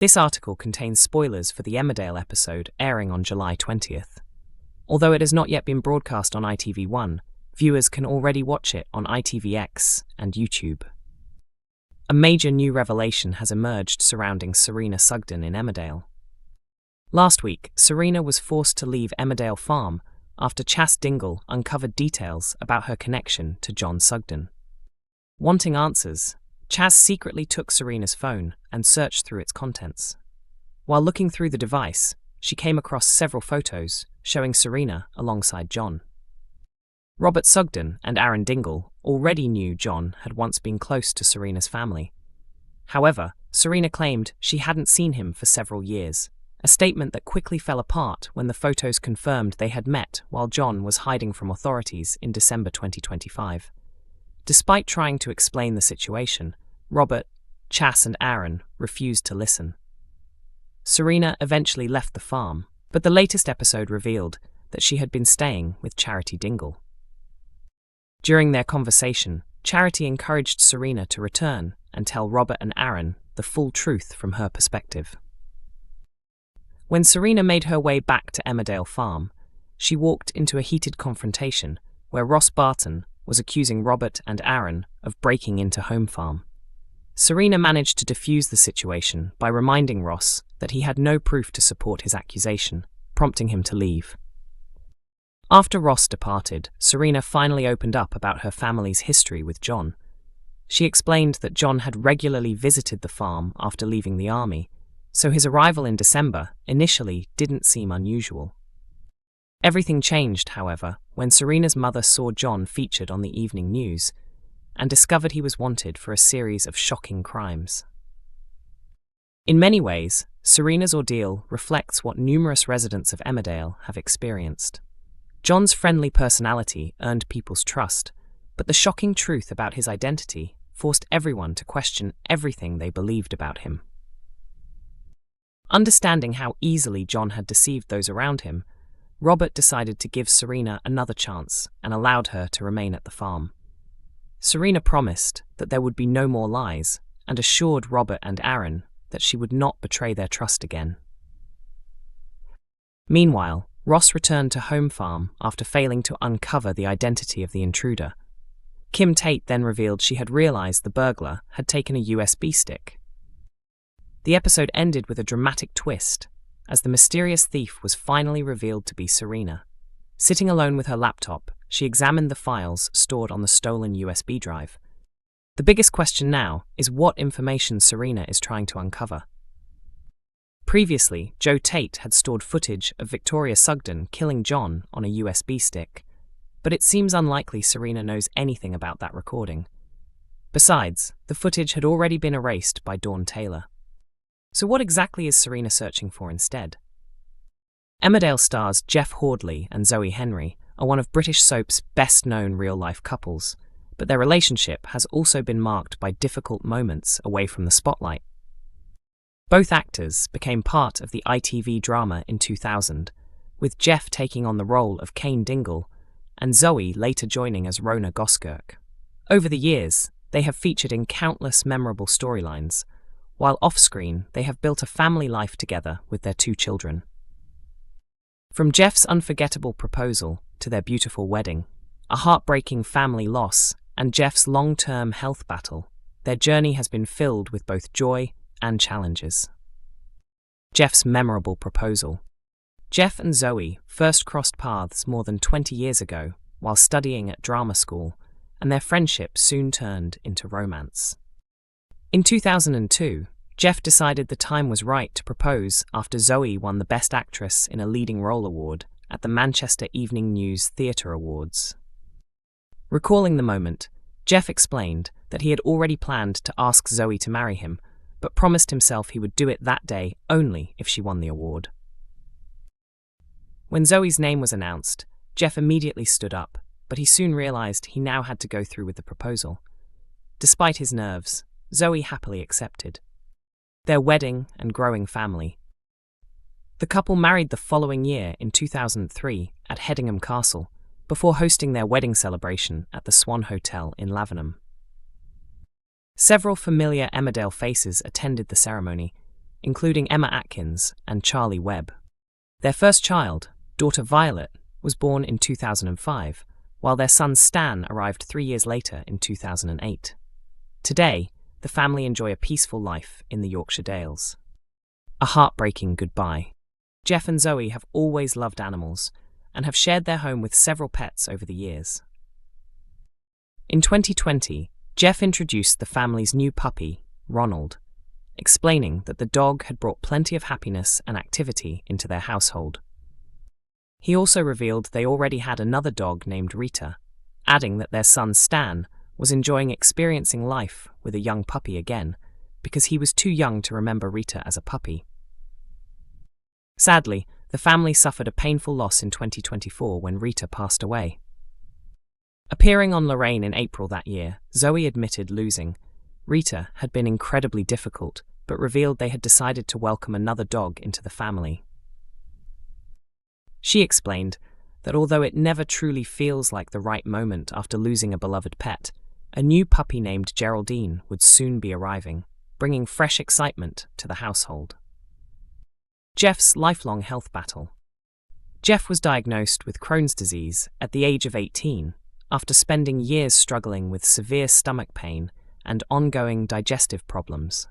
This article contains spoilers for the Emmerdale episode airing on July 20th. Although it has not yet been broadcast on ITV1, viewers can already watch it on ITVX and YouTube. A major new revelation has emerged surrounding Serena Sugden in Emmerdale. Last week, Serena was forced to leave Emmerdale Farm after Chas Dingle uncovered details about her connection to John Sugden. Wanting answers, Chas secretly took Serena's phone and searched through its contents. While looking through the device, she came across several photos showing Serena alongside John. Robert Sugden and Aaron Dingle already knew John had once been close to Serena's family. However, Serena claimed she hadn't seen him for several years, a statement that quickly fell apart when the photos confirmed they had met while John was hiding from authorities in December 2025. Despite trying to explain the situation, Robert, Chas and Aaron refused to listen. Serena eventually left the farm, but the latest episode revealed that she had been staying with Charity Dingle. During their conversation, Charity encouraged Serena to return and tell Robert and Aaron the full truth from her perspective. When Serena made her way back to Emmerdale Farm, she walked into a heated confrontation where Ross Barton was accusing Robert and Aaron of breaking into Home Farm. Serena managed to defuse the situation by reminding Ross that he had no proof to support his accusation, prompting him to leave. After Ross departed, Serena finally opened up about her family's history with John. She explained that John had regularly visited the farm after leaving the army, so his arrival in December initially didn't seem unusual. Everything changed, however, when Serena's mother saw John featured on the evening news and discovered he was wanted for a series of shocking crimes. In many ways, Serena's ordeal reflects what numerous residents of Emmerdale have experienced. John's friendly personality earned people's trust, but the shocking truth about his identity forced everyone to question everything they believed about him. Understanding how easily John had deceived those around him, Robert decided to give Serena another chance and allowed her to remain at the farm. Serena promised that there would be no more lies and assured Robert and Aaron that she would not betray their trust again. Meanwhile, Ross returned to Home Farm after failing to uncover the identity of the intruder. Kim Tate then revealed she had realized the burglar had taken a USB stick. The episode ended with a dramatic twist, as the mysterious thief was finally revealed to be Serena. Sitting alone with her laptop, she examined the files stored on the stolen USB drive. The biggest question now is what information Serena is trying to uncover. Previously, Joe Tate had stored footage of Victoria Sugden killing John on a USB stick, but it seems unlikely Serena knows anything about that recording. Besides, the footage had already been erased by Dawn Taylor. So what exactly is Serena searching for instead? Emmerdale stars Jeff Hordley and Zoe Henry are one of British soap's best-known real-life couples, but their relationship has also been marked by difficult moments away from the spotlight. Both actors became part of the ITV drama in 2000, with Jeff taking on the role of Cain Dingle and Zoe later joining as Rona Goskirk. Over the years, they have featured in countless memorable storylines, while off-screen they have built a family life together with their 2 children. From Jeff's unforgettable proposal to their beautiful wedding, a heartbreaking family loss, and Jeff's long-term health battle, their journey has been filled with both joy and challenges. Jeff's memorable proposal. Jeff and Zoe first crossed paths more than 20 years ago while studying at drama school, and their friendship soon turned into romance. In 2002, Jeff decided the time was right to propose after Zoe won the Best Actress in a Leading Role award at the Manchester Evening News Theatre Awards. Recalling the moment, Jeff explained that he had already planned to ask Zoe to marry him, but promised himself he would do it that day only if she won the award. When Zoe's name was announced, Jeff immediately stood up, but he soon realized he now had to go through with the proposal. Despite his nerves, Zoe happily accepted. Their wedding and growing family. The couple married the following year in 2003 at Headingham Castle, before hosting their wedding celebration at the Swan Hotel in Lavenham. Several familiar Emmerdale faces attended the ceremony, including Emma Atkins and Charlie Webb. Their first child, daughter Violet, was born in 2005, while their son Stan arrived 3 years later in 2008. Today, the family enjoy a peaceful life in the Yorkshire Dales. A heartbreaking goodbye. Jeff and Zoe have always loved animals and have shared their home with several pets over the years. In 2020, Jeff introduced the family's new puppy, Ronald, explaining that the dog had brought plenty of happiness and activity into their household. He also revealed they already had another dog named Rita, adding that their son Stan was enjoying experiencing life with a young puppy again because he was too young to remember Rita as a puppy. Sadly, the family suffered a painful loss in 2024 when Rita passed away. Appearing on Lorraine in April that year, Zoe admitted losing Rita had been incredibly difficult, but revealed they had decided to welcome another dog into the family. She explained that although it never truly feels like the right moment after losing a beloved pet, a new puppy named Geraldine would soon be arriving, bringing fresh excitement to the household. Jeff's lifelong health battle. Jeff was diagnosed with Crohn's disease at the age of 18 after spending years struggling with severe stomach pain and ongoing digestive problems.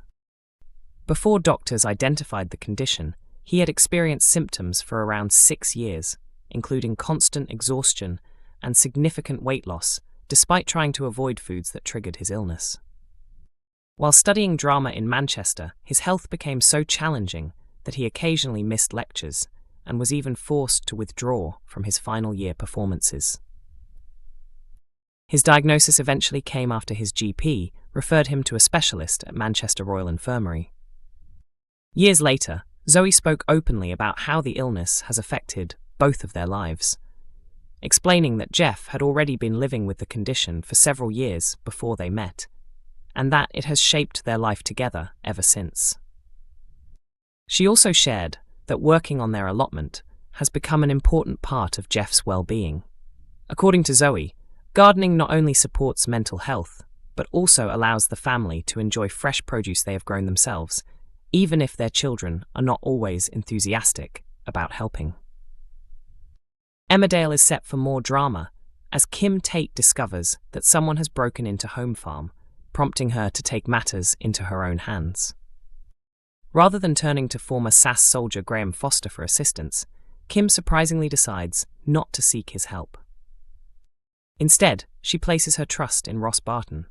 Before doctors identified the condition, he had experienced symptoms for around 6 years, including constant exhaustion and significant weight loss, despite trying to avoid foods that triggered his illness. While studying drama in Manchester, his health became so challenging that he occasionally missed lectures and was even forced to withdraw from his final year performances. His diagnosis eventually came after his GP referred him to a specialist at Manchester Royal Infirmary. Years later, Zoe spoke openly about how the illness has affected both of their lives, explaining that Jeff had already been living with the condition for several years before they met, and that it has shaped their life together ever since. She also shared that working on their allotment has become an important part of Jeff's well-being. According to Zoe, gardening not only supports mental health, but also allows the family to enjoy fresh produce they have grown themselves, even if their children are not always enthusiastic about helping. Emmerdale is set for more drama as Kim Tate discovers that someone has broken into Home Farm, prompting her to take matters into her own hands. Rather than turning to former SAS soldier Graham Foster for assistance, Kim surprisingly decides not to seek his help. Instead, she places her trust in Ross Barton.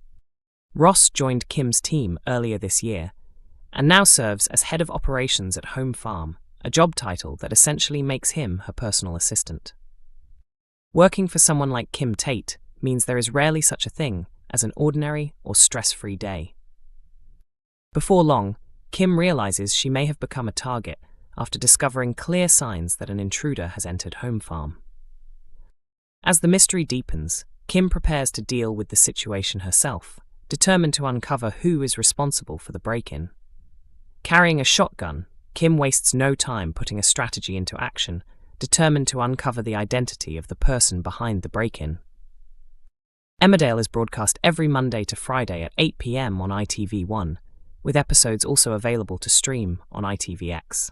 Ross joined Kim's team earlier this year and now serves as head of operations at Home Farm, a job title that essentially makes him her personal assistant. Working for someone like Kim Tate means there is rarely such a thing as an ordinary or stress-free day. Before long, Kim realizes she may have become a target after discovering clear signs that an intruder has entered Home Farm. As the mystery deepens, Kim prepares to deal with the situation herself, determined to uncover who is responsible for the break-in. Carrying a shotgun, Kim wastes no time putting a strategy into action, determined to uncover the identity of the person behind the break-in. Emmerdale is broadcast every Monday to Friday at 8 p.m. on ITV1, with episodes also available to stream on ITVX.